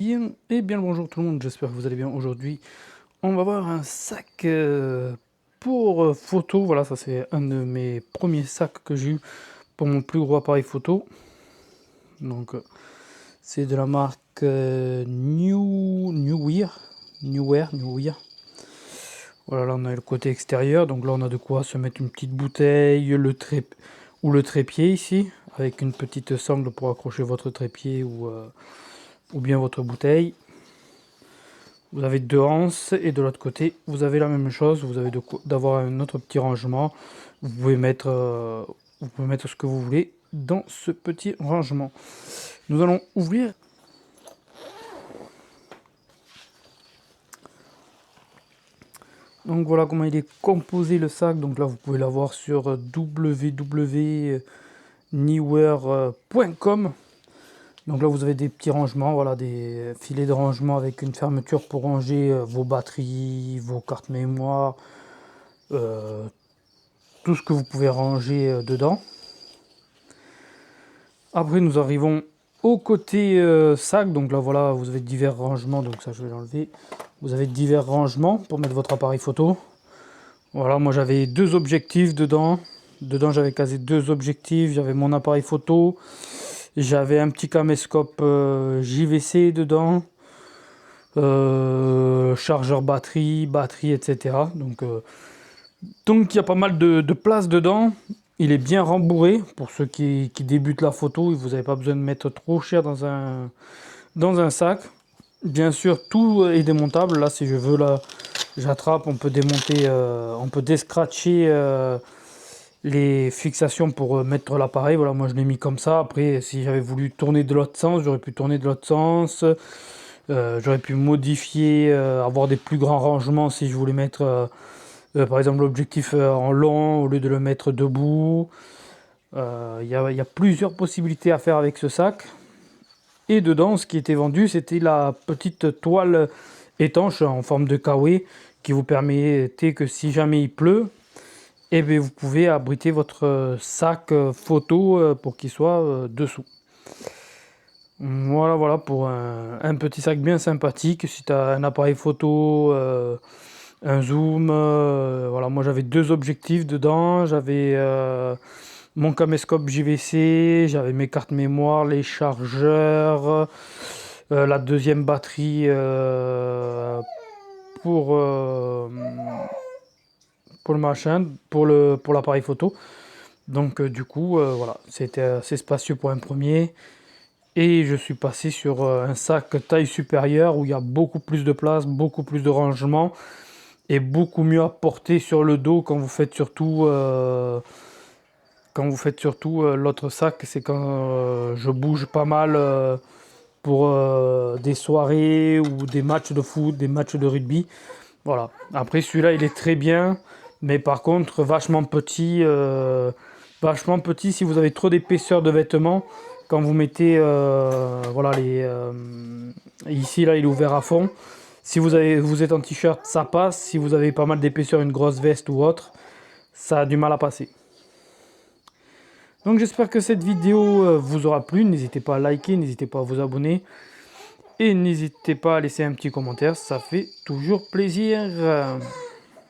Bien le bonjour tout le monde, j'espère que vous allez bien. Aujourd'hui, on va voir un sac pour photo. Voilà, ça c'est un de mes premiers sacs que j'ai eu pour mon plus gros appareil photo. Donc, c'est de la marque Newear. Voilà, là on a le côté extérieur. Donc là on a de quoi se mettre une petite bouteille, le trépied ici, avec une petite sangle pour accrocher votre trépied ou bien votre bouteille. Vous avez deux anses et de l'autre côté vous avez la même chose, vous avez d'avoir un autre petit rangement. Vous pouvez mettre ce que vous voulez dans ce petit rangement. Nous allons ouvrir. Donc voilà comment il est composé le sac. Donc là vous pouvez l'avoir sur www.newear.com. Donc là vous avez des petits rangements, voilà, des filets de rangement avec une fermeture pour ranger vos batteries, vos cartes mémoire, tout ce que vous pouvez ranger dedans. Après nous arrivons au côté sac. Donc là voilà, vous avez divers rangements, donc ça je vais l'enlever. Vous avez divers rangements pour mettre votre appareil photo. Voilà, moi j'avais deux objectifs dedans. Dedans j'avais casé deux objectifs, j'avais mon appareil photo. J'avais un petit caméscope JVC dedans, chargeur batterie, etc. Donc il y a pas mal de place dedans. Il est bien rembourré pour ceux qui débutent la photo. Vous n'avez pas besoin de mettre trop cher dans un sac. Bien sûr, tout est démontable. Là, si je veux, là, j'attrape. On peut démonter, on peut descratcher les fixations pour mettre l'appareil. Voilà, moi je l'ai mis comme ça. Après, si j'avais voulu tourner de l'autre sens, j'aurais pu tourner de l'autre sens. J'aurais pu modifier, avoir des plus grands rangements si je voulais mettre par exemple l'objectif en long au lieu de le mettre debout. Il y a plusieurs possibilités à faire avec ce sac. Et dedans, ce qui était vendu, c'était la petite toile étanche en forme de kawaii qui vous permettait que si jamais il pleut, et bien vous pouvez abriter votre sac photo pour qu'il soit dessous. Voilà pour un petit sac bien sympathique. Si tu as un appareil photo, un zoom, voilà, moi j'avais deux objectifs dedans. J'avais mon caméscope JVC, j'avais mes cartes mémoire, les chargeurs, la deuxième batterie pour le machin, pour l'appareil photo. Donc du coup, voilà, c'était assez spacieux pour un premier. Et je suis passé sur un sac taille supérieure où il y a beaucoup plus de place, beaucoup plus de rangement et beaucoup mieux à porter sur le dos quand vous faites surtout l'autre sac. C'est quand je bouge pas mal pour des soirées ou des matchs de foot, des matchs de rugby. Voilà. Après celui-là il est très bien, mais par contre vachement petit si vous avez trop d'épaisseur de vêtements. Quand vous mettez voilà ici là il est ouvert à fond. Si vous êtes en t-shirt, ça passe. Si vous avez pas mal d'épaisseur, une grosse veste ou autre, ça a du mal à passer. Donc j'espère que cette vidéo vous aura plu. N'hésitez pas à liker, n'hésitez pas à vous abonner. Et n'hésitez pas à laisser un petit commentaire, ça fait toujours plaisir.